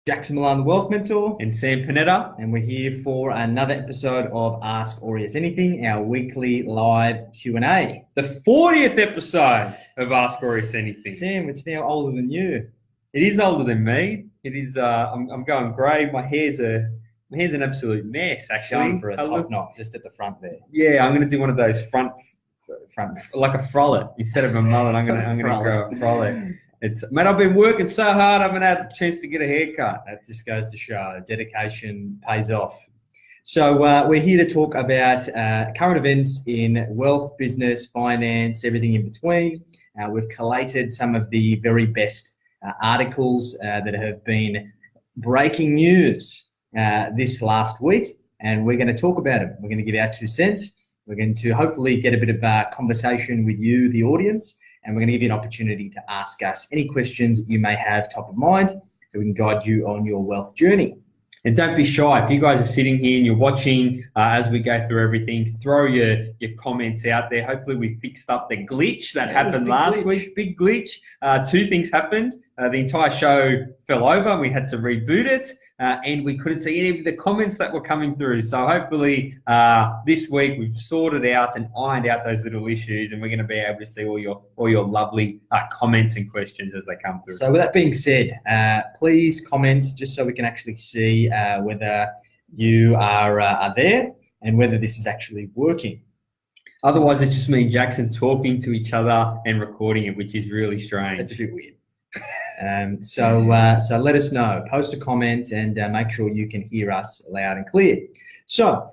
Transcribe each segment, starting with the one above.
Jackson Milan, the Wealth Mentor. And Sam Panetta. And we're here for another episode of Ask Aureus Anything, our weekly live Q&A. The 40th episode of Ask Aureus Anything. Sam, it's now older than you. It is older than me. It is. I'm going grey. My hair's an absolute mess. Actually, going for a top knot just at the front there. Yeah, I'm going to do one of those front, like a frollet instead of a mullet. I'm going to grow a frollet. Mate, I've been working so hard, I haven't had a chance to get a haircut. That just goes to show dedication pays off. So we're here to talk about current events in wealth, business, finance, everything in between. We've collated some of the very best articles that have been breaking news this last week, and we're going to talk about them. We're going to give our 2 cents. We're going to hopefully get a bit of conversation with you, the audience, and we're going to give you an opportunity to ask us any questions you may have top of mind so we can guide you on your wealth journey. And don't be shy. If you guys are sitting here and you're watching as we go through everything, throw your comments out there. Hopefully we fixed up the glitch that happened last week. Big glitch. 2 things happened. The entire show fell over and we had to reboot it, and we couldn't see any of the comments that were coming through. So hopefully this week we've sorted out and ironed out those little issues, and we're going to be able to see all your lovely comments and questions as they come through. So with that being said, please comment just so we can actually see whether you are there and whether this is actually working. Otherwise, it's just me and Jackson talking to each other and recording it, which is really strange. It's a bit weird. So let us know. Post a comment and make sure you can hear us loud and clear. So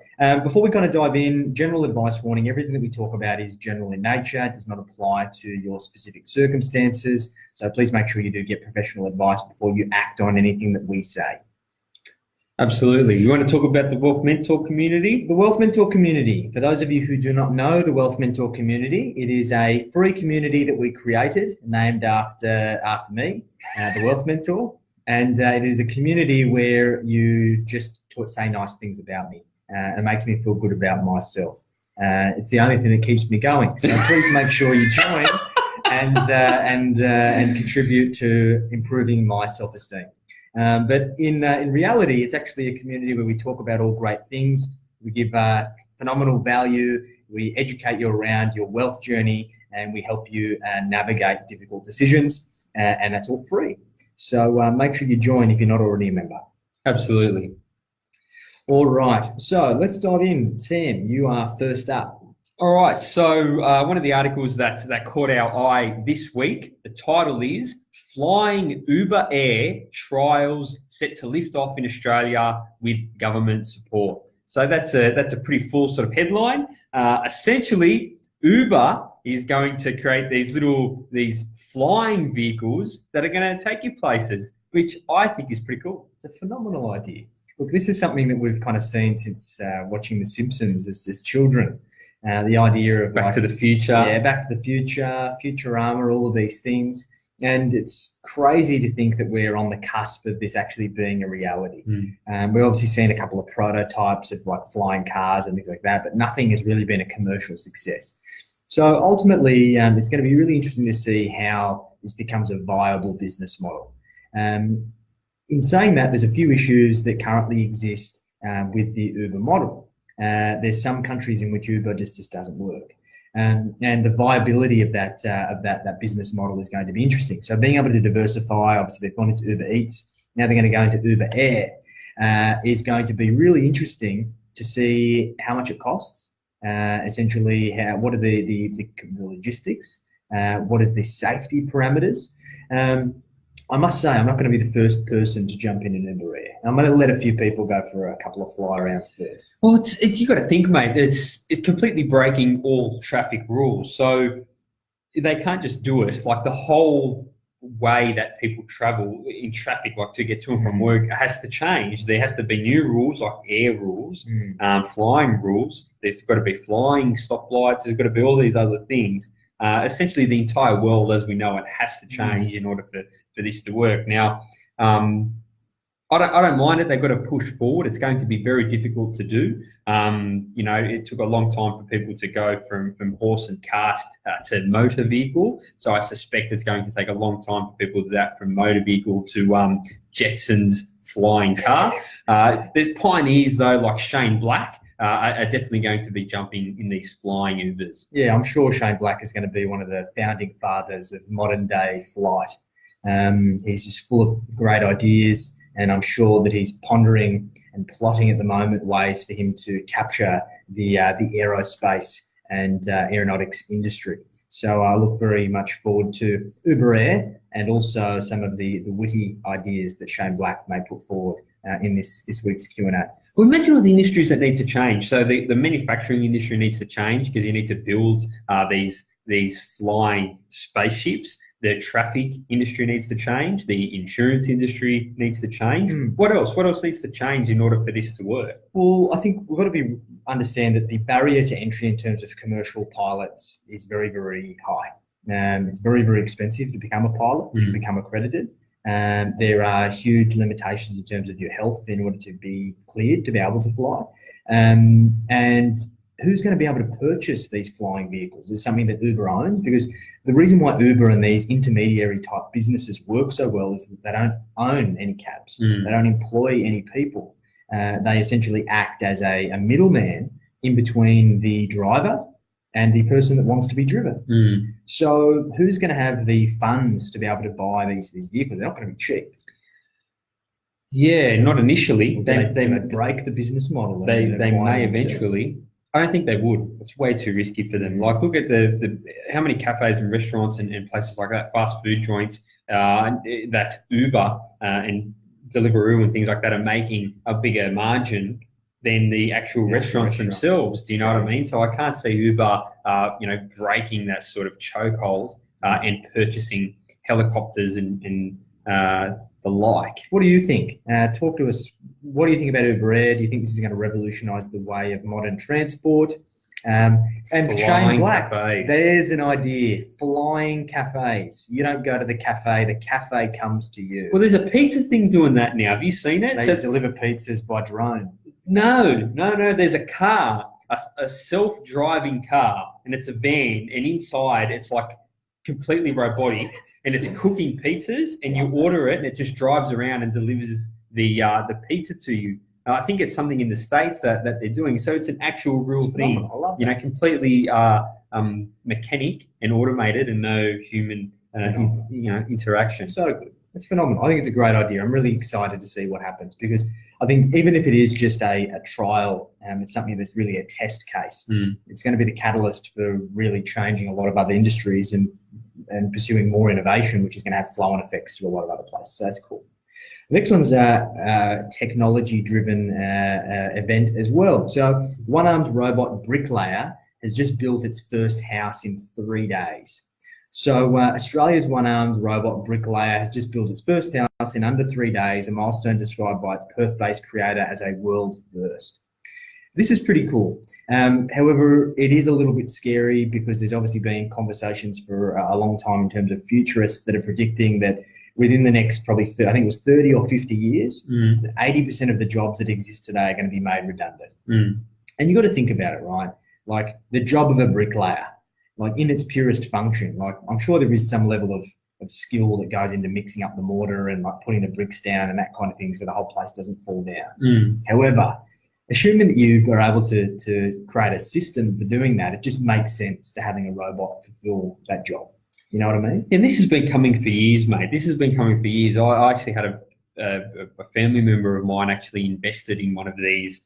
before we kind of dive in, general advice warning, everything that we talk about is general in nature. It does not apply to your specific circumstances. So please make sure you do get professional advice before you act on anything that we say. Absolutely. You want to talk about the Wealth Mentor community? The Wealth Mentor community. For those of you who do not know the Wealth Mentor community, it is a free community that we created, named after me, the Wealth Mentor. And it is a community where you just say nice things about me. It makes me feel good about myself. It's the only thing that keeps me going. So please make sure you join and contribute to improving my self-esteem. But in reality, it's actually a community where we talk about all great things. We give phenomenal value. We educate you around your wealth journey, and we help you navigate difficult decisions, and that's all free. So make sure you join if you're not already a member. Absolutely. All right. So let's dive in. Sam, you are first up. All right. So one of the articles that caught our eye this week, the title is Flying UberAir Trials Set to Lift Off in Australia with Government Support. So that's a pretty full sort of headline. Essentially, Uber is going to create these flying vehicles that are going to take you places, which I think is pretty cool. It's a phenomenal idea. Look, this is something that we've kind of seen since watching The Simpsons as children. The idea of Back to the Future. Yeah, Back to the Future, Futurama, all of these things. And it's crazy to think that we're on the cusp of this actually being a reality. We've obviously seen a couple of prototypes of like flying cars and things like that, but nothing has really been a commercial success. So ultimately, it's going to be really interesting to see how this becomes a viable business model. In saying that, there's a few issues that currently exist with the Uber model. There's some countries in which Uber just doesn't work. And the viability of that business model is going to be interesting. So being able to diversify, obviously they've gone into Uber Eats, now they're going to go into UberAir, is going to be really interesting to see how much it costs, essentially what are the logistics, what is the safety parameters. I must say, I'm not going to be the first person to jump in an UberAir. I'm going to let a few people go for a couple of fly arounds first. Well, you got to think, mate. It's completely breaking all traffic rules. So they can't just do it. Like the whole way that people travel in traffic, like to get to and from work, has to change. There has to be new rules, like air rules, flying rules. There's got to be flying stoplights. There's got to be all these other things. Essentially, the entire world, as we know it, has to change in order for this to work. Now, I don't mind it. They've got to push forward. It's going to be very difficult to do. It took a long time for people to go from horse and cart to motor vehicle. So I suspect it's going to take a long time for people to do that from motor vehicle to Jetsons flying car. There's pioneers though, like Shane Black, are definitely going to be jumping in these flying Ubers. Yeah, I'm sure Shane Black is going to be one of the founding fathers of modern day flight. He's just full of great ideas, and I'm sure that he's pondering and plotting at the moment ways for him to capture the aerospace and aeronautics industry. So I look very much forward to UberAir and also some of the witty ideas that Shane Black may put forward in this week's Q&A. We mentioned all the industries that need to change. So the manufacturing industry needs to change because you need to build these flying spaceships. The traffic industry needs to change. The insurance industry needs to change. What else? What else needs to change in order for this to work? Well, I think we've got to understand that the barrier to entry in terms of commercial pilots is very, very high. It's very, very expensive to become a pilot, to become accredited. There are huge limitations in terms of your health in order to be cleared to be able to fly. And who's going to be able to purchase these flying vehicles is something that Uber owns, because the reason why Uber and these intermediary type businesses work so well is that they don't own any cabs. They don't employ any people. They essentially act as a middleman in between the driver and the person that wants to be driven. So who's going to have the funds to be able to buy these vehicles? They're not going to be cheap. Yeah, not initially. They break the business model. They may eventually. I don't think they would. It's way too risky for them. Like, look at the how many cafes and restaurants and places like that, fast food joints, that Uber and Deliveroo and things like that are making a bigger margin than the actual restaurants themselves. Do you know what I mean? So I can't see Uber, breaking that sort of chokehold and purchasing helicopters and the like. What do you think? Talk to us. What do you think about UberAir? Do you think this is going to revolutionise the way of modern transport? And Flying Shane Black, cafes. There's an idea. Flying cafes. You don't go to the cafe comes to you. Well, there's a pizza thing doing that now. Have you seen it? They deliver pizzas by drone. No. There's a car, a self-driving car, and it's a van, and inside it's like completely robotic, and it's cooking pizzas, and you order it, and it just drives around and delivers the pizza to you. I think it's something in the States that they're doing. So it's an actual real thing, completely mechanic and automated, and no human interaction. So good. It's phenomenal. I think it's a great idea. I'm really excited to see what happens, because I think even if it is just a trial, it's something that's really a test case. It's going to be the catalyst for really changing a lot of other industries and pursuing more innovation, which is going to have flow-on effects to a lot of other places. So that's cool. The next one's a technology-driven event as well. So one-armed robot bricklayer has just built its first house in 3 days. So Australia's one-armed robot bricklayer has just built its first house in under 3 days, a milestone described by its Perth-based creator as a world first. This is pretty cool. However, it is a little bit scary, because there's obviously been conversations for a long time in terms of futurists that are predicting that within the next probably, I think it was 30 or 50 years, 80% of the jobs that exist today are going to be made redundant. And you've got to think about it, right? Like the job of a bricklayer, like in its purest function, like I'm sure there is some level of skill that goes into mixing up the mortar and like putting the bricks down and that kind of thing so the whole place doesn't fall down. However, assuming that you are able to create a system for doing that, it just makes sense to having a robot fulfill that job. You know what I mean? And this has been coming for years, mate. This has been coming for years. I actually had a family member of mine actually invested in one of these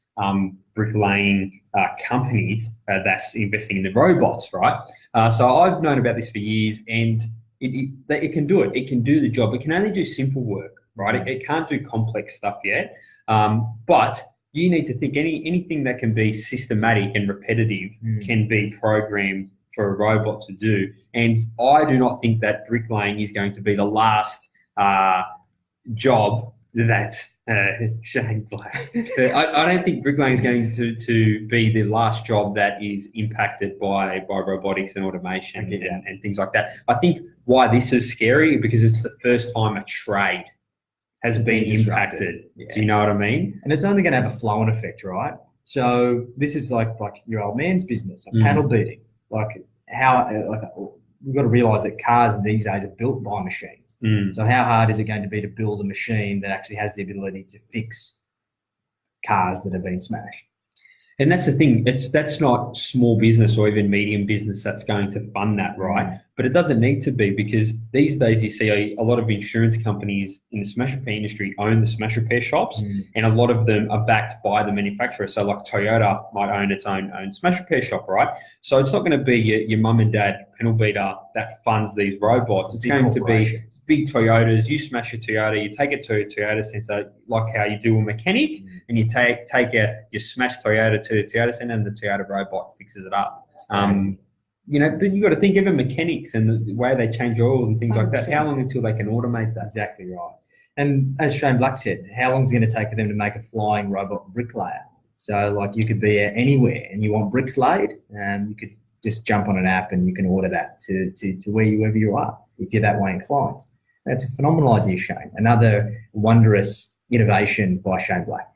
bricklaying companies that's investing in the robots, right? So I've known about this for years, and it can do it. It can do the job. It can only do simple work, right? It can't do complex stuff yet. But you need to think anything that can be systematic and repetitive can be programmed for a robot to do. And I do not think that bricklaying is going to be the last job that Shane Black. I don't think bricklaying is going to be the last job that is impacted by robotics and automation and things like that. I think why this is scary because it's the first time a trade has been impacted. Yeah. Do you know what I mean? And it's only going to have a flow-on effect, right? So this is like your old man's business, paddle beating. We've got to realise that cars these days are built by machines. So how hard is it going to be to build a machine that actually has the ability to fix cars that have been smashed? And that's the thing. That's not small business or even medium business that's going to fund that, right? But it doesn't need to be, because these days you see a lot of insurance companies in the smash repair industry own the smash repair shops, and a lot of them are backed by the manufacturer. So like Toyota might own its own smash repair shop, right? So it's not going to be your mum and dad panel beater that funds these robots. It's going to be big Toyotas. You smash your Toyota, you take it to a Toyota center, like how you do a mechanic, and you take your smashed Toyota to the Toyota center, and the Toyota robot fixes it up. But you got to think even mechanics and the way they change oil and things 100%. Like that. How long until they can automate that? Exactly right. And as Shane Black said, how long is it going to take for them to make a flying robot bricklayer? So like you could be anywhere and you want bricks laid, you could just jump on an app and you can order that to wherever you are, if you're that way inclined. That's a phenomenal idea, Shane. Another wondrous innovation by Shane Black.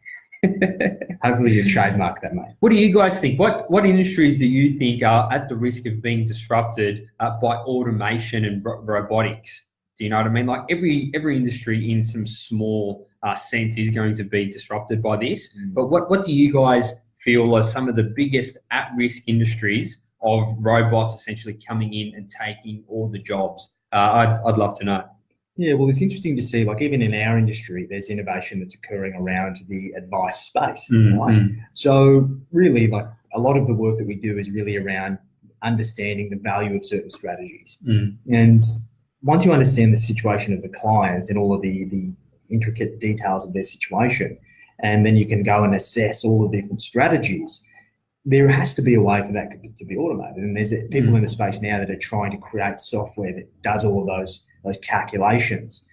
Hopefully you trademark that, mate. What do you guys think? What industries do you think are at the risk of being disrupted by automation and robotics? Do you know what I mean? Like every industry in some small sense is going to be disrupted by this. But what do you guys feel are some of the biggest at-risk industries of robots essentially coming in and taking all the jobs? I'd love to know. Yeah, well, it's interesting to see, like even in our industry, there's innovation that's occurring around the advice space, right? So really, like a lot of the work that we do is really around understanding the value of certain strategies. And once you understand the situation of the clients and all of the intricate details of their situation, and then you can go and assess all the different strategies, there has to be a way for that to be automated. And there's people in the space now that are trying to create software that does all of those calculations,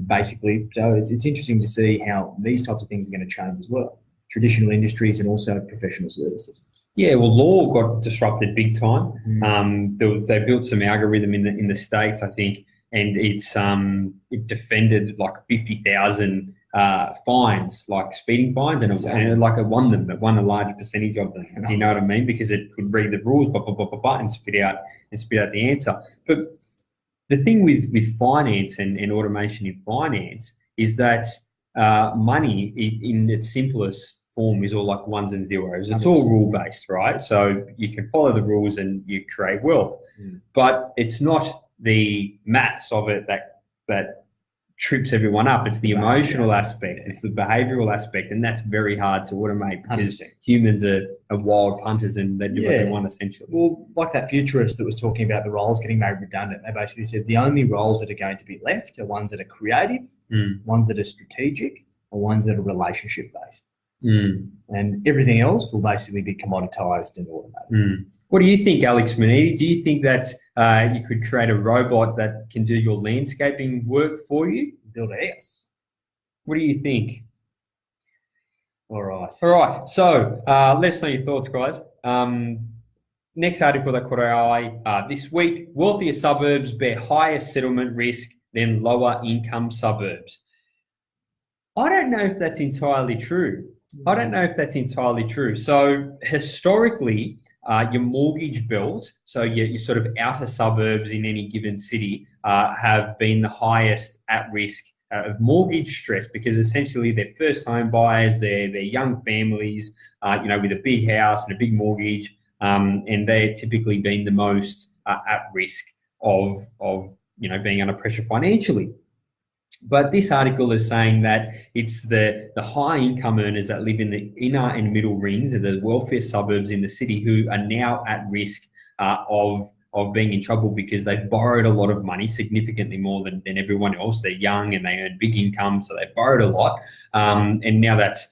basically. So it's interesting to see how these types of things are going to change as well. Traditional industries and also professional services. Yeah, well, law got disrupted big time. They built some algorithm in the States, I think, and it defended like 50,000 fines, like speeding fines, and it won them. It won a large percentage of them. Do you know what I mean? Because it could read the rules, and spit out the answer. But the thing with finance and automation in finance is that money in its simplest form is all like ones and zeros. It's all rule-based, right? So you can follow the rules and you create wealth. But it's not the maths of it that trips everyone up. It's the emotional aspect. It's the behavioral aspect, and that's very hard to automate because 100%. Humans are wild punters and they do what they want, essentially. Well, like that futurist that was talking about the roles getting made redundant, they basically said the only roles that are going to be left are ones that are creative, ones that are strategic, or ones that are relationship-based. And everything else will basically be commoditized and automated. What do you think, Alex Maniti? Do you think that you could create a robot that can do your landscaping work for you? Build a house. What do you think? All right. So let's know your thoughts, guys. Next article that caught our eye this week: wealthier suburbs bear higher settlement risk than lower income suburbs. I don't know if that's entirely true. So historically, your mortgage bills, so your sort of outer suburbs in any given city, have been the highest at risk of mortgage stress, because essentially they're first home buyers, they're young families, with a big house and a big mortgage, and they're typically been the most at risk of being under pressure financially. But this article is saying that it's the high income earners that live in the inner and middle rings of the wealthier suburbs in the city who are now at risk of being in trouble because they've borrowed a lot of money, significantly more than everyone else. They're young and they earn big income, so they've borrowed a lot. And now that's,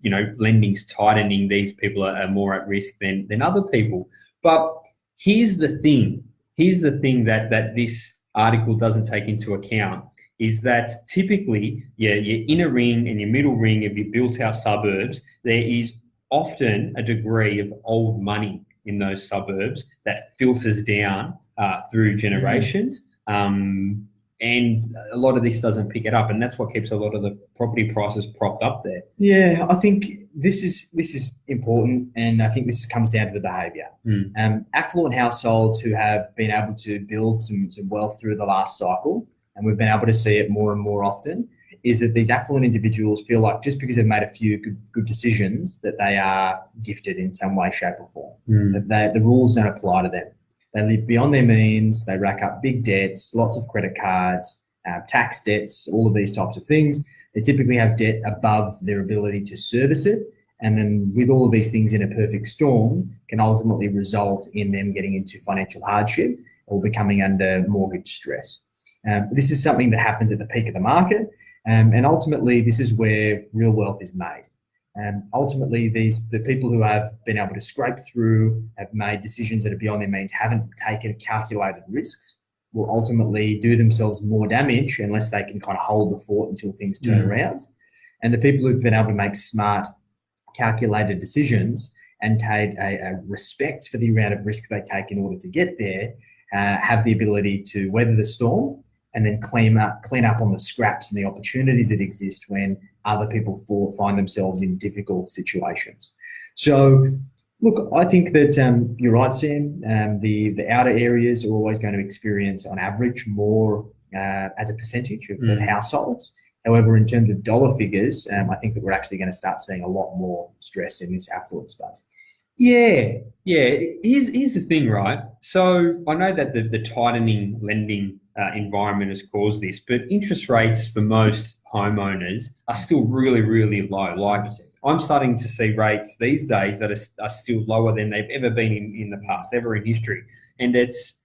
lending's tightening. These people are more at risk than other people. But here's the thing that this article doesn't take into account, is that typically your inner ring and your middle ring of your built-out suburbs, there is often a degree of old money in those suburbs that filters down through generations. And a lot of this doesn't pick it up, and that's what keeps a lot of the property prices propped up there. Yeah, I think this is important, and I think this comes down to the behaviour. Affluent households who have been able to build some wealth through the last cycle and we've been able to see it more and more often, is that these affluent individuals feel like just because they've made a few good decisions that they are gifted in some way, shape or form. That the rules don't apply to them. They live beyond their means, they rack up big debts, lots of credit cards, tax debts, all of these types of things. They typically have debt above their ability to service it. And then with all of these things in a perfect storm can ultimately result in them getting into financial hardship or becoming under mortgage stress. This is something that happens at the peak of the market. And ultimately, this is where real wealth is made. Ultimately, the people who have been able to scrape through, have made decisions that are beyond their means, haven't taken calculated risks, will ultimately do themselves more damage unless they can kind of hold the fort until things turn around. And the people who've been able to make smart, calculated decisions and take a respect for the amount of risk they take in order to get there, have the ability to weather the storm and then clean up on the scraps and the opportunities that exist when other people find themselves in difficult situations. So, look, I think that you're right, Sam. The outer areas are always going to experience, on average, more as a percentage of households. However, in terms of dollar figures, I think that we're actually going to start seeing a lot more stress in this affluent space. Yeah. Here's the thing, right? So I know that the tightening lending environment has caused this, but interest rates for most homeowners are still really, really low. Like, I'm starting to see rates these days that are still lower than they've ever been in the past, ever in history. And it's,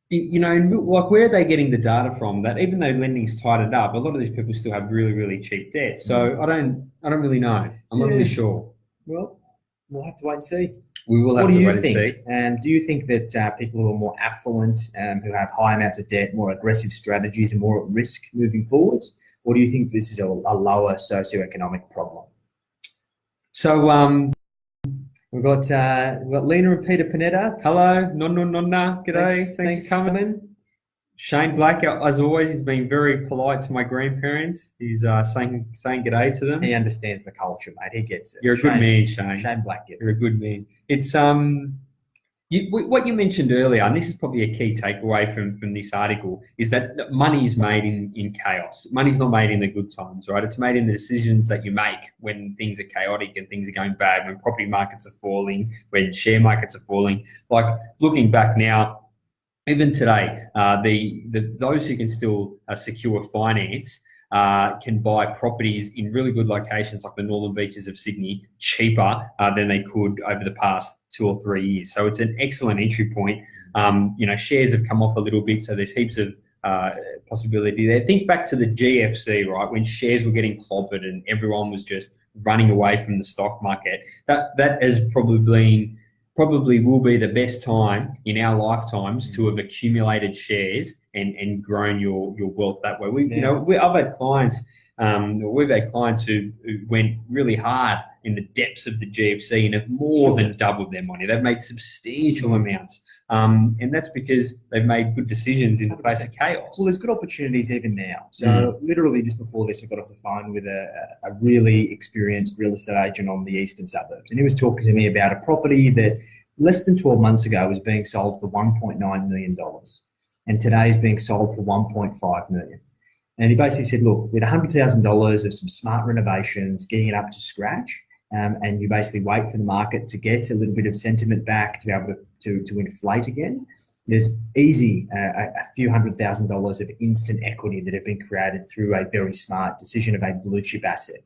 like, where are they getting the data from? That even though lending's tightened up, a lot of these people still have really, really cheap debt. So I don't really know. I'm not really sure. Well, we'll have to wait and see. We will have to wait and see. Do you think that people who are more affluent, who have high amounts of debt, more aggressive strategies, are more at risk moving forwards? Or do you think this is a lower socioeconomic problem? So we've got Lena and Peter Panetta. Hello, nonna, g'day. Thanks for coming. Shane Black, as always, he's been very polite to my grandparents. He's saying g'day to them. He understands the culture, mate. He gets it. You're a good man, Shane. Shane Black gets it. You're a good man. It's what you mentioned earlier, and this is probably a key takeaway from this article, is that money is made in chaos. Money's not made in the good times, right? It's made in the decisions that you make when things are chaotic and things are going bad, when property markets are falling, when share markets are falling. Like, looking back now, even today, those who can still secure finance can buy properties in really good locations like the northern beaches of Sydney cheaper than they could over the past 2 or 3 years. So it's an excellent entry point. Shares have come off a little bit, so there's heaps of possibility there. Think back to the GFC, right, when shares were getting clobbered and everyone was just running away from the stock market. That has probably will be the best time in our lifetimes to have accumulated shares and grown your wealth that way. I've had clients, we've had clients who went really hard in the depths of the GFC and have more than doubled their money. They've made substantial amounts. And that's because they've made good decisions in the face of chaos. Well, there's good opportunities even now. So literally just before this, I got off the phone with a really experienced real estate agent on the eastern suburbs. And he was talking to me about a property that less than 12 months ago was being sold for $1.9 million. And today is being sold for $1.5 million. And he basically said, look, with $100,000 of some smart renovations, getting it up to scratch, and you basically wait for the market to get a little bit of sentiment back to be able to inflate again, there's easy a few $100,000 of instant equity that have been created through a very smart decision of a blue chip asset.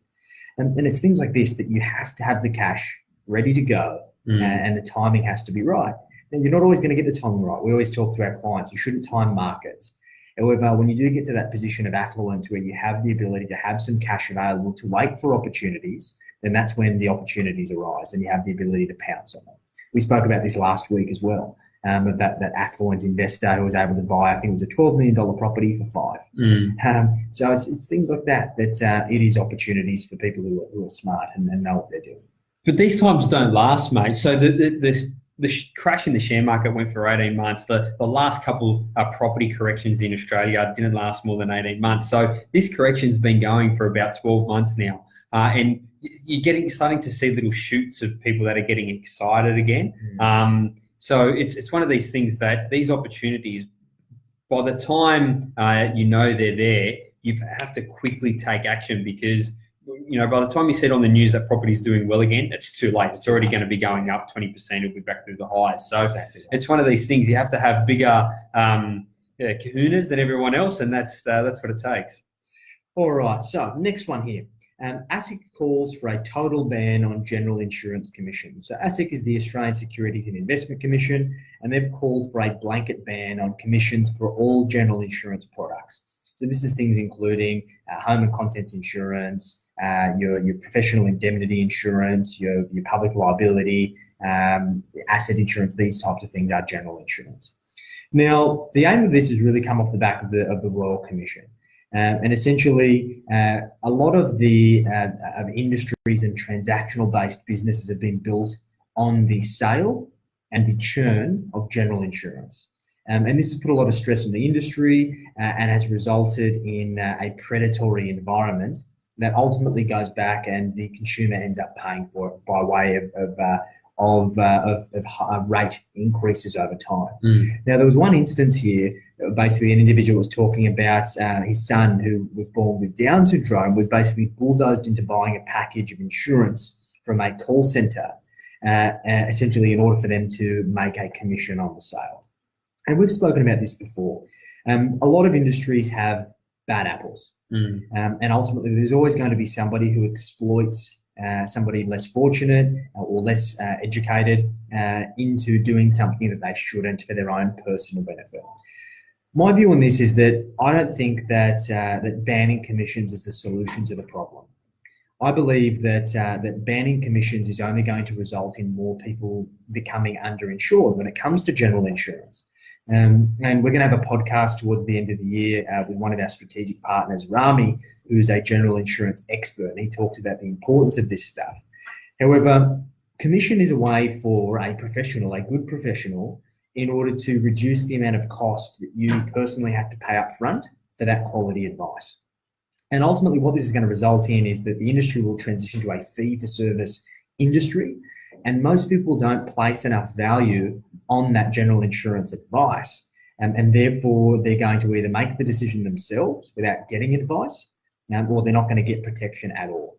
And it's things like this that you have to have the cash ready to go, and the timing has to be right. Now, you're not always going to get the timing right. We always talk to our clients, you shouldn't time markets. However, when you do get to that position of affluence where you have the ability to have some cash available to wait for opportunities, then that's when the opportunities arise and you have the ability to pounce on them. We spoke about this last week as well, of that affluent investor who was able to buy, I think it was a $12 million property for $5. So it's things like that it is opportunities for people who are smart and know what they're doing. But these times don't last, mate. So the crash in the share market went for 18 months. The last couple property corrections in Australia didn't last more than 18 months. So this correction's been going for about 12 months now. And you're starting to see little shoots of people that are getting excited again. So it's one of these things that these opportunities by the time you know they're there, you have to quickly take action because, you know, by the time you see it on the news that property is doing well again, it's too late. It's already going to be going up 20%. It'll be back through the highs. So exactly right. It's one of these things you have to have bigger kahunas than everyone else, and that's what it takes. All right. So next one here. ASIC calls for a total ban on general insurance commissions. So ASIC is the Australian Securities and Investment Commission, and they've called for a blanket ban on commissions for all general insurance products. So this is things including home and contents insurance, your professional indemnity insurance, your public liability, asset insurance. These types of things are general insurance. Now, the aim of this has really come off the back of the Royal Commission. And essentially, a lot of the of industries and transactional-based businesses have been built on the sale and the churn of general insurance. And this has put a lot of stress on the industry and has resulted in a predatory environment that ultimately goes back and the consumer ends up paying for it by way of rate increases over time. Now, there was one instance here, basically an individual was talking about his son who was born with Down syndrome was basically bulldozed into buying a package of insurance from a call centre, essentially in order for them to make a commission on the sale. And we've spoken about this before. A lot of industries have bad apples. And ultimately, there's always going to be somebody who exploits somebody less fortunate or less educated into doing something that they shouldn't for their own personal benefit. My view on this is that I don't think that that banning commissions is the solution to the problem. I believe that that banning commissions is only going to result in more people becoming underinsured when it comes to general insurance. And we're going to have a podcast towards the end of the year with one of our strategic partners, Rami, who's a general insurance expert, and he talks about the importance of this stuff. However, commission is a way for a professional, a good professional, in order to reduce the amount of cost that you personally have to pay up front for that quality advice. And ultimately, what this is going to result in is that the industry will transition to a fee-for-service industry, and most people don't place enough value on that general insurance advice, and therefore they're going to either make the decision themselves without getting advice, or they're not going to get protection at all.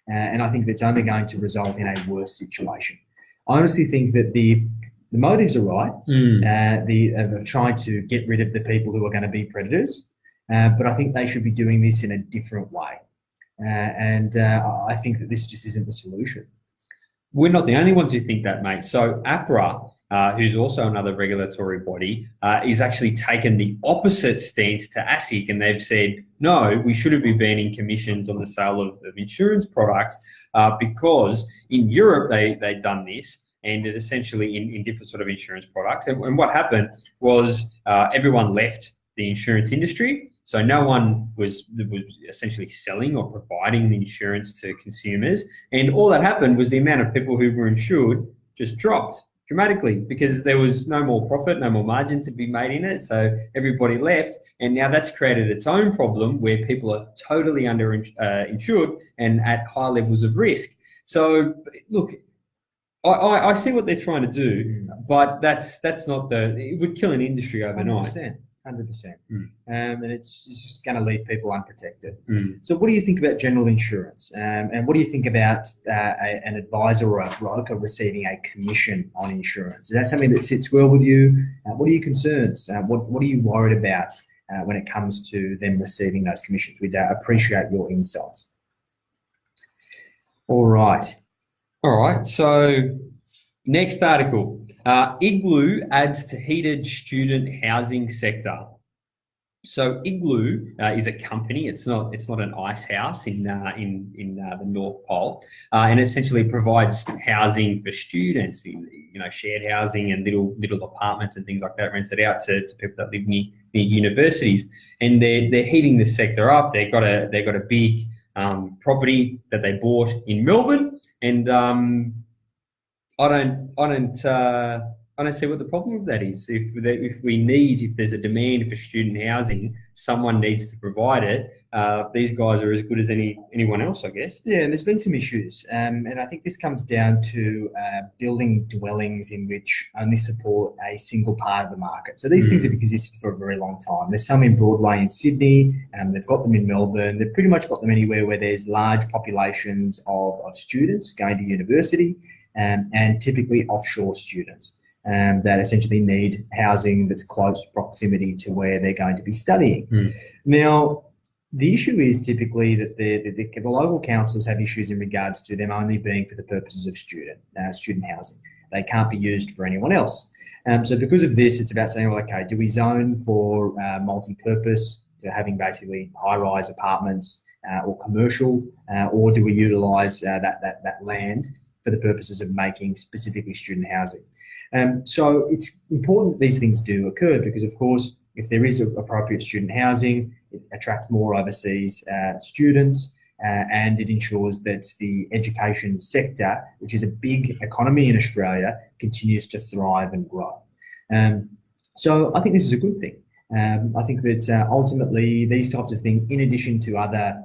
And I think that's only going to result in a worse situation. I honestly think that the motives are right, of trying to get rid of the people who are going to be predators, but I think they should be doing this in a different way. And I think that this just isn't the solution. We're not the only ones who think that, mate. So APRA, who's also another regulatory body, is actually taken the opposite stance to ASIC, and they've said, no, we shouldn't be banning commissions on the sale of insurance products because in Europe they've done this, and it essentially in different sort of insurance products. And what happened was everyone left the insurance industry. So no one was essentially selling or providing the insurance to consumers. And all that happened was the amount of people who were insured just dropped dramatically because there was no more profit, no more margin to be made in it. So everybody left. And now that's created its own problem where people are totally insured and at high levels of risk. So look, I see what they're trying to do, but that's not it would kill an industry overnight. 100%. And it's just going to leave people unprotected. So what do you think about general insurance? And what do you think about an advisor or a broker receiving a commission on insurance? Is that something that sits well with you? What are your concerns? What are you worried about when it comes to them receiving those commissions? We'd appreciate your insights. All right. So next article. Igloo adds to heated student housing sector. So Igloo is a company. It's not an ice house in the North Pole, and essentially provides housing for students. Shared housing and little apartments and things like that, rents it out to people that live near universities. And they're heating this sector up. They've got a big property that they bought in Melbourne, and I don't see what the problem with that is. If there's a demand for student housing, someone needs to provide it. these guys are as good as anyone else, I guess. Yeah, and there's been some issues, and I think this comes down to building dwellings in which only support a single part of the market. So these things have existed for a very long time. There's some in Broadway in Sydney, they've got them in Melbourne. They've pretty much got them anywhere where there's large populations of students going to university, and typically offshore students that essentially need housing that's close proximity to where they're going to be studying. Now, the issue is typically that the local councils have issues in regards to them only being for the purposes of student housing. They can't be used for anyone else. So because of this, it's about saying, well, okay, do we zone for multi-purpose, to having basically high-rise apartments or commercial, or do we utilise that land for the purposes of making specifically student housing? So it's important that these things do occur because, of course, if there is appropriate student housing, it attracts more overseas students, and it ensures that the education sector, which is a big economy in Australia, continues to thrive and grow. So I think this is a good thing. I think that ultimately these types of things, in addition to other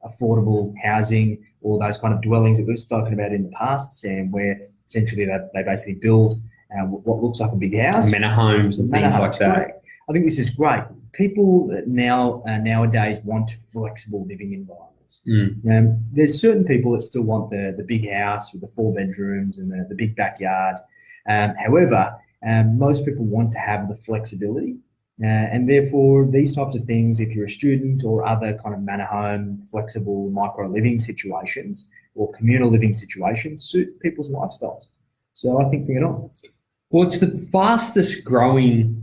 affordable housing or those kind of dwellings that we've spoken about in the past, Sam, where essentially they basically build what looks like a big house. Manor homes and things like that. Great. I think this is great. People nowadays want flexible living environments. There's certain people that still want the big house with the 4 bedrooms and the big backyard. However, most people want to have the flexibility. And therefore, these types of things, if you're a student or other kind of manor home, flexible micro living situations or communal living situations, suit people's lifestyles. So I think bring it on. Well, it's the fastest growing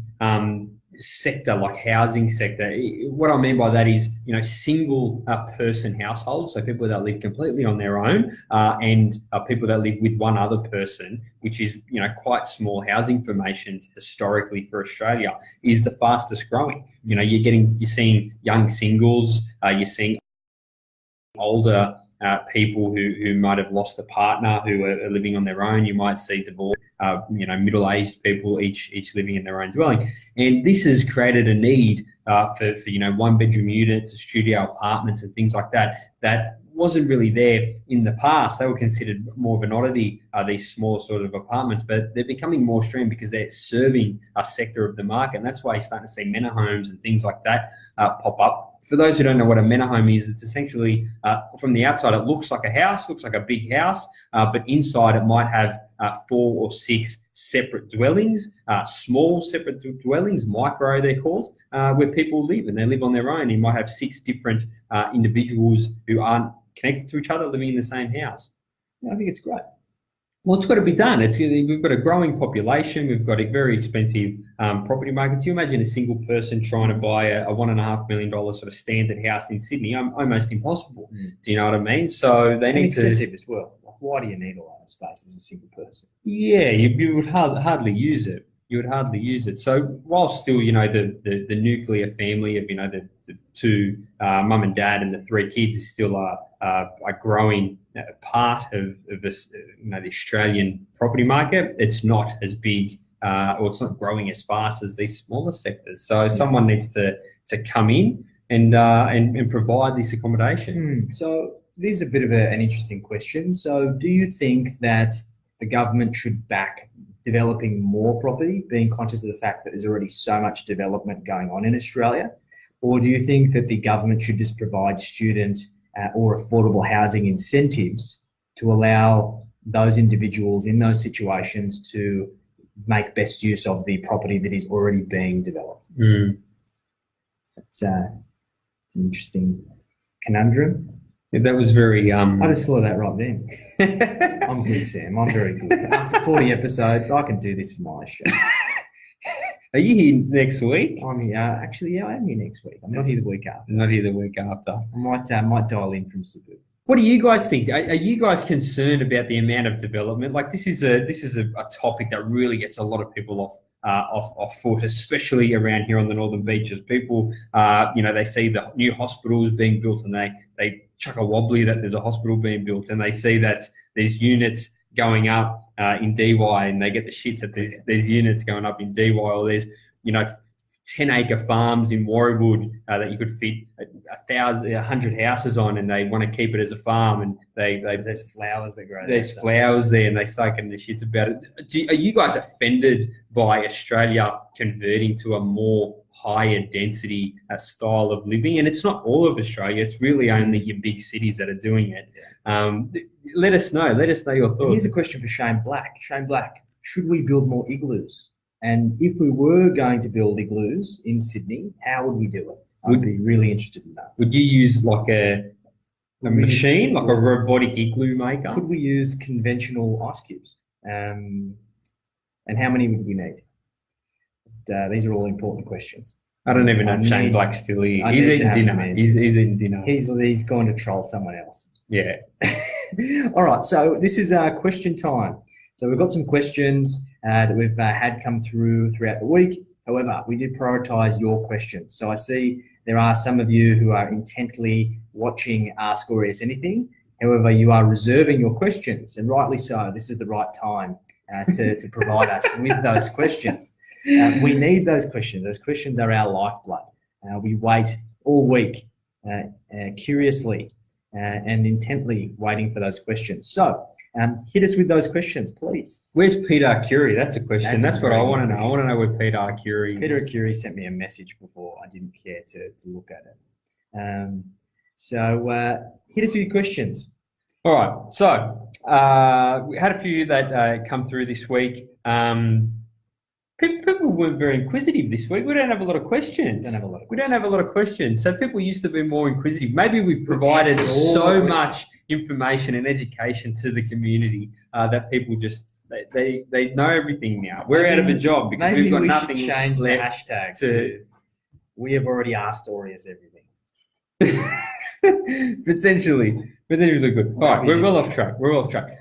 sector, like housing sector. What I mean by that is, single person households, so people that live completely on their own, and people that live with one other person, which is, quite small housing formations historically for Australia, is the fastest growing. You're seeing young singles, you're seeing older people who might have lost a partner who are living on their own. You might see divorced, middle-aged people each living in their own dwelling. And this has created a need for one-bedroom units, studio apartments and things like that wasn't really there in the past. They were considered more of an oddity, these small sort of apartments, but they're becoming more stream because they're serving a sector of the market. And that's why you're starting to see manor homes and things like that pop up. For those who don't know what a manor home is, it's essentially, from the outside, it looks like a house, looks like a big house, but inside it might have 4 or 6 separate dwellings, small separate dwellings, micro they're called, where people live, and they live on their own. You might have 6 different individuals who aren't connected to each other living in the same house. I think it's great. Well, it's got to be done. We've got a growing population. We've got a very expensive property market. Do you imagine a single person trying to buy a $1.5 million sort of standard house in Sydney? Almost impossible. Do you know what I mean? So they need excessive as well. Why do you need all that space as a single person? Yeah, you would hardly use it. You would hardly use it. So while still, the nuclear family of, the 2 mum and dad and the 3 kids is still a growing part of this, the Australian property market, it's not as big or it's not growing as fast as these smaller sectors. So someone needs to come in and provide this accommodation. So this is a bit of an interesting question. So do you think that the government should back developing more property, being conscious of the fact that there's already so much development going on in Australia? Or do you think that the government should just provide student or affordable housing incentives to allow those individuals in those situations to make best use of the property that is already being developed? It's an interesting conundrum. That was very... I just thought of that right then. I'm good, Sam. I'm very good. After 40 episodes, I can do this for my show. Are you here next week? I'm here. Actually, yeah, I am here next week. I'm not here the week after. Not here the week after. I might dial in from Suburbs. What do you guys think? Are you guys concerned about the amount of development? Like this is a topic that really gets a lot of people off foot, especially around here on the Northern Beaches. People, they see the new hospitals being built and they chuck a wobbly that there's a hospital being built, and they see that there's units going up in DY, and they get the shits that there's units going up in DY, or there's 10-acre farms in Warriewood that you could fit 100 houses on, and they want to keep it as a farm, and there's flowers that grow. There's flowers there, and they start getting the shits about it. Are you guys offended by Australia converting to a more higher density style of living? And it's not all of Australia; it's really only your big cities that are doing it. Let us know. Let us know your thoughts. Here's a question for Shane Black. Shane Black, should we build more igloos? And if we were going to build igloos in Sydney, how would we do it? I'd be really interested in that. Would you use like a machine, like a robotic igloo maker? Could we use conventional ice cubes? And how many would we need? These are all important questions. I don't even know if Shane Black's still here. He's eating dinner. He's eating dinner. He's going to troll someone else. Yeah. All right. So this is question time. So we've got some questions that we've had come throughout the week. However, we did prioritize your questions. So I see there are some of you who are intently watching Ask Aureus Anything. However, you are reserving your questions, and rightly so. This is the right time to provide us with those questions. We need those questions. Those questions are our lifeblood. We wait all week curiously and intently waiting for those questions. So hit us with those questions, please. Where's Peter Arcuri? That's a question. That's what I want to know. I want to know where Peter Arcuri is. Peter Arcuri sent me a message before. I didn't care to look at it. So hit us with your questions. All right. So we had a few that come through this week. People weren't very inquisitive this week. We don't have a lot of questions. We don't have a lot of questions. So people used to be more inquisitive. Maybe we've provided so much information and education to the community that people just they know everything now. We're out of a job because we've got nothing should change the hashtag to we have already asked Aureus everything. Potentially good. All right, we're well off track.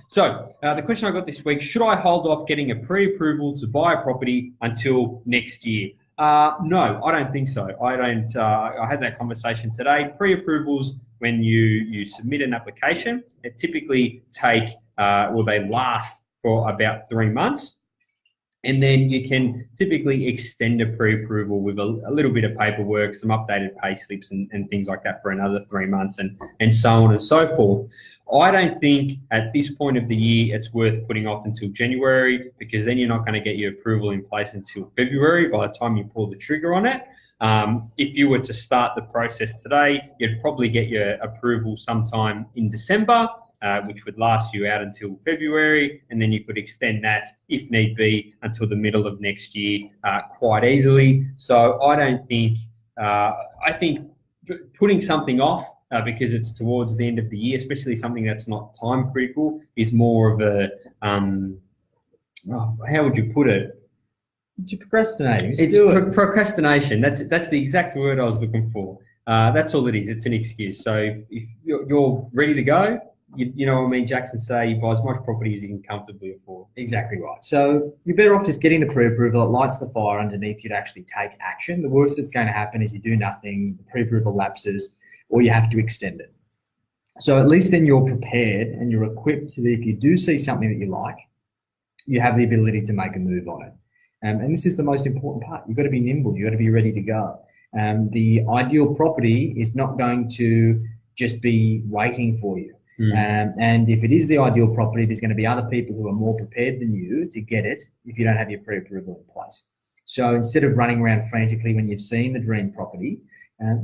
So the question I got this week: should I hold off getting a pre-approval to buy a property until next year? No, I don't think so. I don't. I had that conversation today. Pre-approvals, when you submit an application, it typically they last for about 3 months. And then you can typically extend a pre-approval with a little bit of paperwork, some updated pay slips and things like that for another 3 months and so on and so forth. I don't think at this point of the year it's worth putting off until January, because then you're not going to get your approval in place until February by the time you pull the trigger on it. If you were to start the process today, you'd probably get your approval sometime in December, which would last you out until February, and then you could extend that, if need be, until the middle of next year quite easily. So I don't think, I think putting something off because it's towards the end of the year, especially something that's not time critical, is more of a, how would you put it? It's procrastinating. It's procrastination. That's the exact word I was looking for. That's all it is. It's an excuse. So if you're ready to go, you know what I mean, Jackson say, you buy as much property as you can comfortably afford. Exactly right. So you're better off just getting the pre-approval. It lights the fire underneath you to actually take action. The worst that's going to happen is you do nothing, the pre-approval lapses, or you have to extend it. So at least then you're prepared and you're equipped so that if you do see something that you like, you have the ability to make a move on it. And this is the most important part. You've got to be nimble. You've got to be ready to go. The ideal property is not going to just be waiting for you. And if it is the ideal property, there's going to be other people who are more prepared than you to get it if you don't have your pre-approval in place. So instead of running around frantically when you've seen the dream property,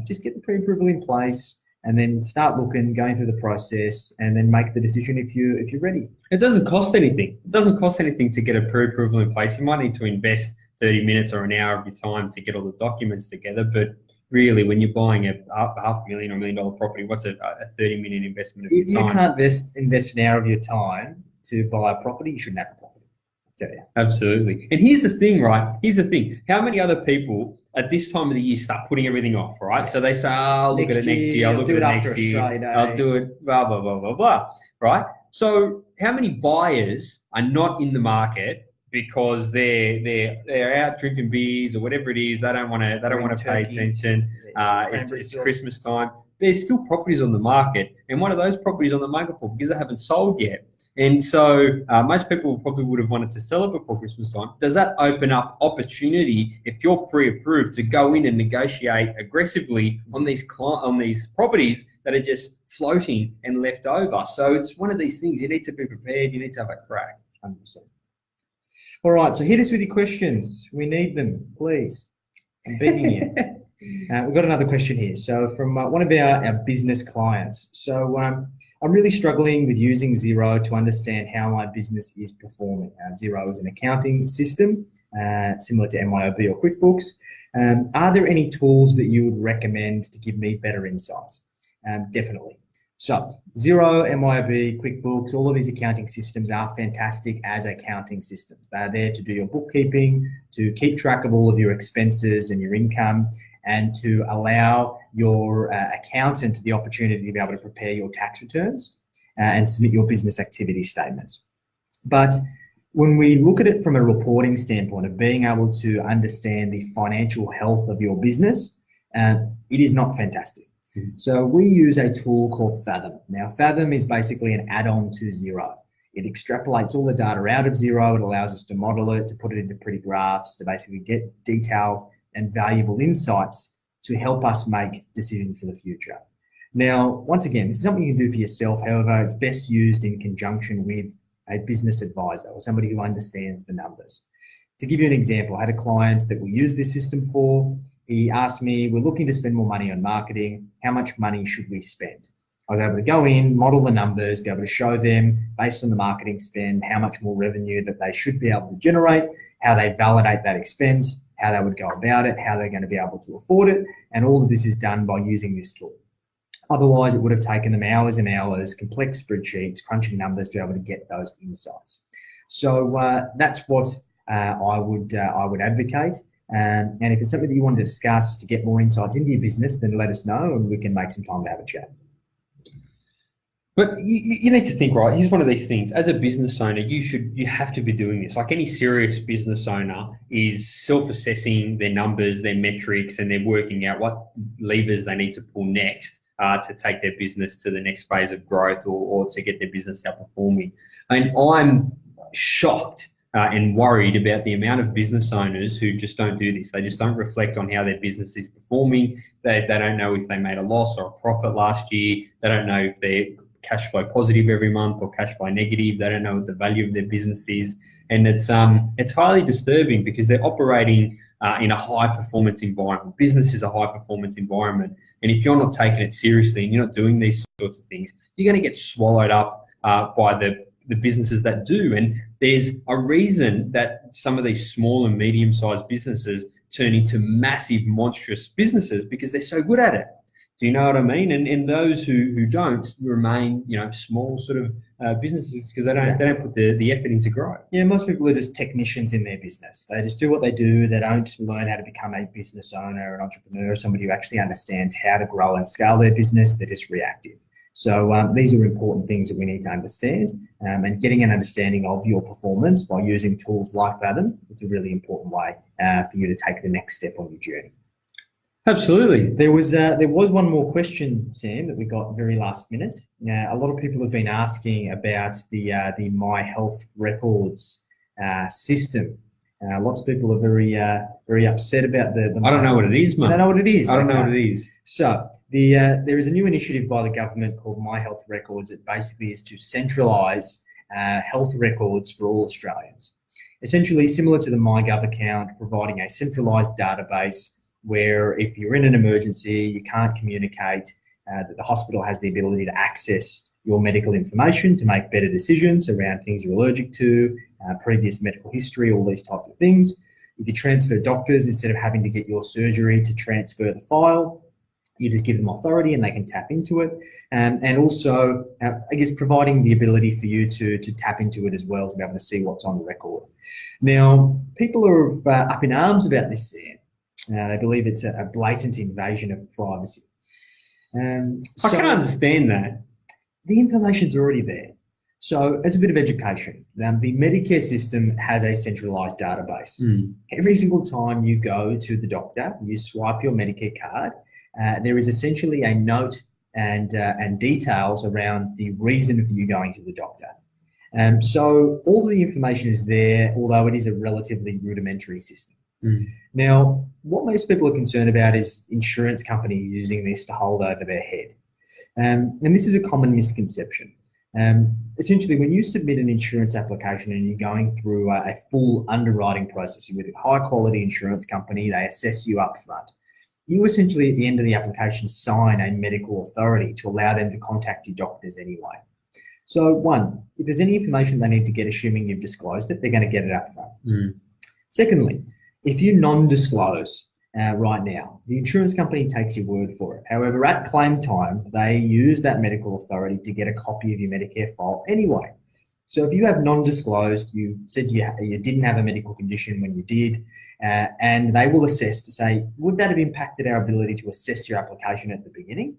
just get the pre-approval in place and then start looking, going through the process, and then make the decision if you're ready. It doesn't cost anything. It doesn't cost anything to get a pre-approval in place. You might need to invest 30 minutes or an hour of your time to get all the documents together, but really, when you're buying a $500,000 or $1 million property, what's a 30 million investment of your time? If you can't invest an hour of your time to buy a property, you shouldn't have a property. I tell you. Absolutely. And here's the thing, right? Here's the thing. How many other people at this time of the year start putting everything off, right? Yeah. So they say, I'll look at it next year. I'll look at it next year. I'll do it, blah, blah, blah, blah, blah, right? So how many buyers are not in the market because they're out drinking beers or whatever it is? They don't want to pay attention. It's Christmas time. There's still properties on the market, and one of those properties on the market for because they haven't sold yet. And so most people probably would have wanted to sell it before Christmas time. Does that open up opportunity if you're pre-approved to go in and negotiate aggressively on these properties that are just floating and left over? So it's one of these things you need to be prepared. You need to have a crack. 100%. All right, so hit us with your questions. We need them, please. I'm begging you. We've got another question here. So from one of our business clients. So I'm really struggling with using Xero to understand how my business is performing. Xero is an accounting system similar to MYOB or QuickBooks. Are there any tools that you would recommend to give me better insights? Definitely. So Xero, MYOB, QuickBooks, all of these accounting systems are fantastic as accounting systems. They're there to do your bookkeeping, to keep track of all of your expenses and your income, and to allow your accountant the opportunity to be able to prepare your tax returns and submit your business activity statements. But when we look at it from a reporting standpoint of being able to understand the financial health of your business, it is not fantastic. So we use a tool called Fathom. Now, Fathom is basically an add-on to Xero. It extrapolates all the data out of Xero. It allows us to model it, to put it into pretty graphs, to basically get detailed and valuable insights to help us make decisions for the future. Now, once again, this is something you can do for yourself. However, it's best used in conjunction with a business advisor or somebody who understands the numbers. To give you an example, I had a client that we use this system for. He asked me, we're looking to spend more money on marketing. How much money should we spend? I was able to go in, model the numbers, be able to show them based on the marketing spend, how much more revenue that they should be able to generate, how they validate that expense, how they would go about it, how they're going to be able to afford it. And all of this is done by using this tool. Otherwise, it would have taken them hours and hours, complex spreadsheets, crunching numbers to be able to get those insights. So that's what I would advocate. And if it's something that you want to discuss to get more insights into your business, then let us know and we can make some time to have a chat. But you need to think, right? Here's one of these things. As a business owner, you have to be doing this. Like any serious business owner is self-assessing their numbers, their metrics, and they're working out what levers they need to pull next to take their business to the next phase of growth or to get their business outperforming. And I'm shocked and worried about the amount of business owners who just don't do this. They just don't reflect on how their business is performing. They don't know if they made a loss or a profit last year. They don't know if they're cash flow positive every month or cash flow negative. They don't know what the value of their business is. And it's highly disturbing because they're operating in a high performance environment. Business is a high performance environment. And if you're not taking it seriously and you're not doing these sorts of things, you're going to get swallowed up by the businesses that do. And there's a reason that some of these small and medium-sized businesses turn into massive, monstrous businesses because they're so good at it. Do you know what I mean? And those who don't remain, small sort of businesses because they don't put the effort into growth. Yeah, most people are just technicians in their business. They just do what they do. They don't learn how to become a business owner, an entrepreneur, somebody who actually understands how to grow and scale their business. They're just reactive. So these are important things that we need to understand, and getting an understanding of your performance by using tools like Fathom, it's a really important way for you to take the next step on your journey. Absolutely. There was one more question, Sam, that we got very last minute. A lot of people have been asking about the My Health Records system. Lots of people are very upset about the I don't know what it is, mate. I don't know what it is. I don't know what it is. So there is a new initiative by the government called My Health Records. It basically is to centralise health records for all Australians. Essentially similar to the MyGov account, providing a centralised database where if you're in an emergency, you can't communicate, that the hospital has the ability to access your medical information to make better decisions around things you're allergic to, previous medical history, all these types of things. If you transfer doctors, instead of having to get your surgery to transfer the file, you just give them authority and they can tap into it. And also, I guess, providing the ability for you to tap into it as well, to be able to see what's on the record. Now, people are up in arms about this, Sam. They believe it's a blatant invasion of privacy. I can't understand that. The information's already there. So as a bit of education, the Medicare system has a centralised database. Every single time you go to the doctor, you swipe your Medicare card, there is essentially a note and details around the reason for you going to the doctor. So all of the information is there, although it is a relatively rudimentary system. Now, what most people are concerned about is insurance companies using this to hold over their head. And this is a common misconception. Essentially, when you submit an insurance application and you're going through a full underwriting process with a high-quality insurance company, they assess you up front. You essentially, at the end of the application, sign a medical authority to allow them to contact your doctors anyway. So one, if there's any information they need to get, assuming you've disclosed it, they're going to get it up front. Secondly, if you non-disclose right now, the insurance company takes your word for it. However, at claim time, they use that medical authority to get a copy of your Medicare file anyway. So if you have non-disclosed, you said you didn't have a medical condition when you did, and they will assess to say, would that have impacted our ability to assess your application at the beginning?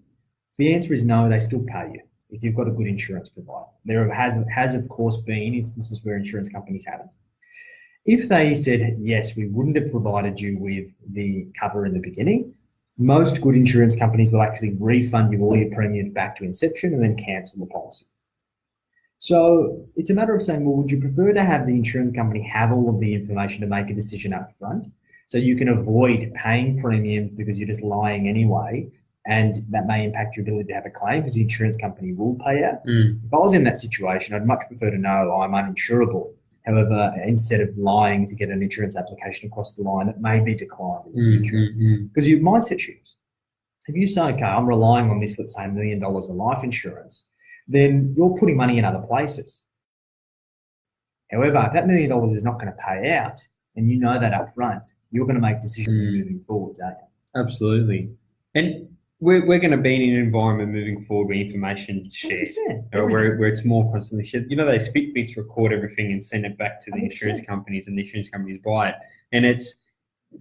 The answer is no, they still pay you if you've got a good insurance provider. There has of course been instances where insurance companies haven't. If they said, yes, we wouldn't have provided you with the cover in the beginning, most good insurance companies will actually refund you all your premiums back to inception and then cancel the policy. So it's a matter of saying, well, would you prefer to have the insurance company have all of the information to make a decision up front so you can avoid paying premiums because you're just lying anyway, and that may impact your ability to have a claim because the insurance company will pay out? If I was in that situation, I'd much prefer to know I'm uninsurable. However, instead of lying to get an insurance application across the line, it may be declined in the future because your mindset shifts. If you say, okay, I'm relying on this, let's say $1 million of life insurance, then you're putting money in other places. However, if that $1 million is not going to pay out, and you know that up front, you're going to make decisions moving forward, aren't you? Absolutely. And we're going to be in an environment moving forward where information is shared, where it's more constantly shared. You know, those Fitbits record everything and send it back to the 100%. Insurance companies, and the insurance companies buy it. And it's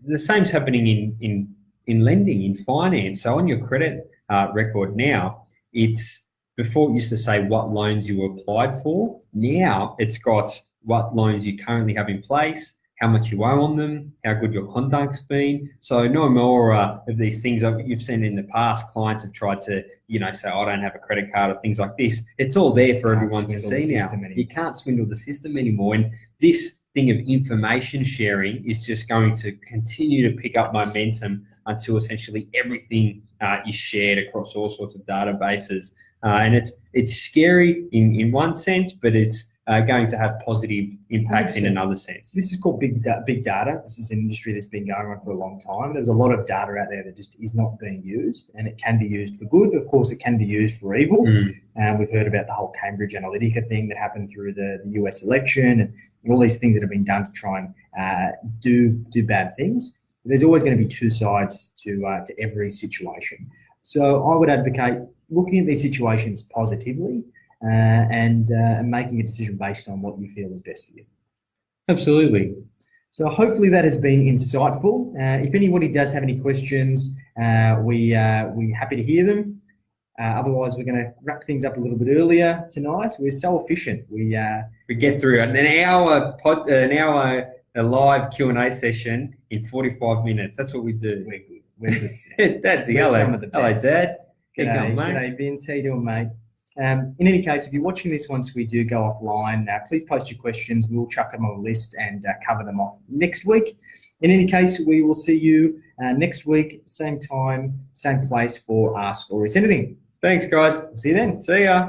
the same's happening in lending, in finance. So on your credit record now, it's before it used to say what loans you applied for. Now it's got what loans you currently have in place, how much you owe on them, how good your conduct's been. So no more of these things you've seen in the past. Clients have tried to, say, I don't have a credit card or things like this. It's all there for everyone to see now. You can't swindle the system anymore. And this thing of information sharing is just going to continue to pick up momentum until essentially everything is shared across all sorts of databases. And it's scary in one sense, but it's going to have positive impacts 100%. In another sense. This is called big data. This is an industry that's been going on for a long time. There's a lot of data out there that just is not being used, and it can be used for good. Of course, it can be used for evil. We've heard about the whole Cambridge Analytica thing that happened through the US election, and all these things that have been done to try and do bad things. There's always going to be two sides to every situation. So I would advocate looking at these situations positively, and making a decision based on what you feel is best for you. Absolutely. So hopefully that has been insightful. If anybody does have any questions, we're happy to hear them. Otherwise, we're going to wrap things up a little bit earlier tonight. We're so efficient. We get through an hour a live Q&A session in 45 minutes. That's what we do. We're good. Dad's hello, Dad. Get going, mate. G'day, Vince. How you doing, mate? In any case, if you're watching this once we do go offline, please post your questions. We'll chuck them on a list and cover them off next week. In any case, we will see you next week, same time, same place for Ask Aureus Anything. Thanks, guys. See you then. See ya.